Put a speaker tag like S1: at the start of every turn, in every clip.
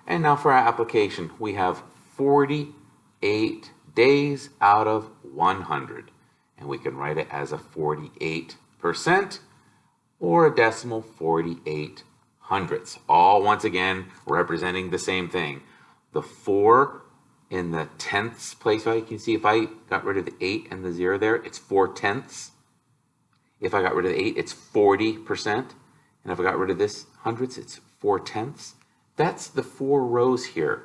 S1: And now for our application, we have 48 days out of 100. And we can write it as a 48% or a decimal 48 hundredths. All once again representing the same thing. The 4 in the tenths place value, you can see if I got rid of the 8 and the 0 there, it's 4 tenths. If I got rid of the 8, it's 40%. And if I got rid of this hundredths, it's 4 tenths. That's the 4 rows here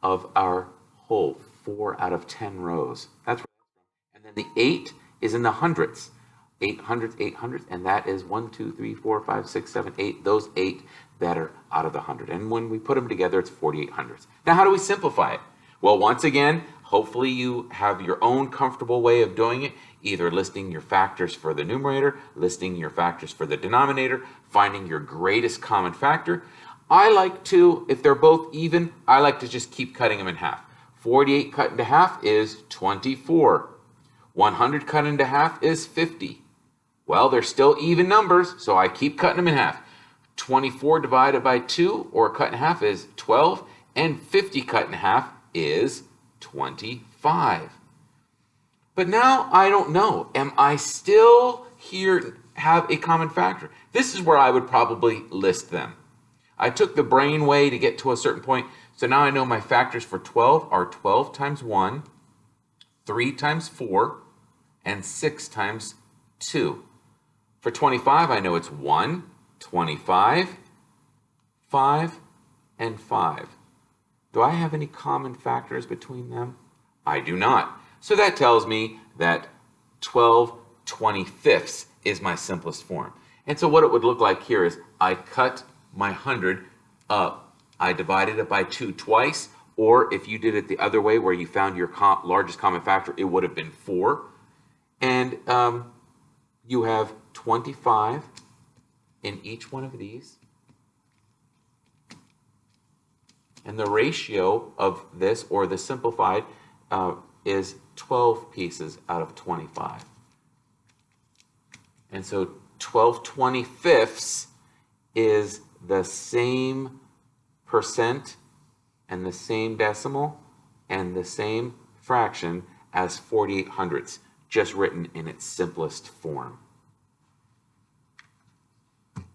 S1: of our whole 4 out of 10 rows. That's right. And then the 8 is in the hundredths. 8 hundredths, 8 hundredths, and that is 1, 2, 3, 4, 5, 6, 7, 8. Those 8 that are out of the 100. And when we put them together, it's 48 hundredths. Now, how do we simplify it? Well, once again, hopefully you have your own comfortable way of doing it, either listing your factors for the numerator, listing your factors for the denominator, finding your greatest common factor. I like to, if they're both even, I like to just keep cutting them in half. 48 cut into half is 24. 100 cut into half is 50. Well, they're still even numbers, so I keep cutting them in half. 24 divided by 2, or cut in half, is 12, and 50 cut in half is 25. But now I don't know. Am I still here have a common factor? This is where I would probably list them. I took the brain way to get to a certain point, so now I know my factors for 12 are 12 times 1, 3 times 4, and 6 times 2. For 25, I know it's 1, 25, 5, and 5. Do I have any common factors between them? I do not. So that tells me that 12 25ths is my simplest form. And so what it would look like here is I cut my 100 up. I divided it by 2 twice, or if you did it the other way where you found your largest common factor, it would have been 4. And you have 25 in each one of these. And the ratio of this, or the simplified, is 12 pieces out of 25. And so 12 25ths is the same percent and the same decimal and the same fraction as 48 hundredths, just written in its simplest form.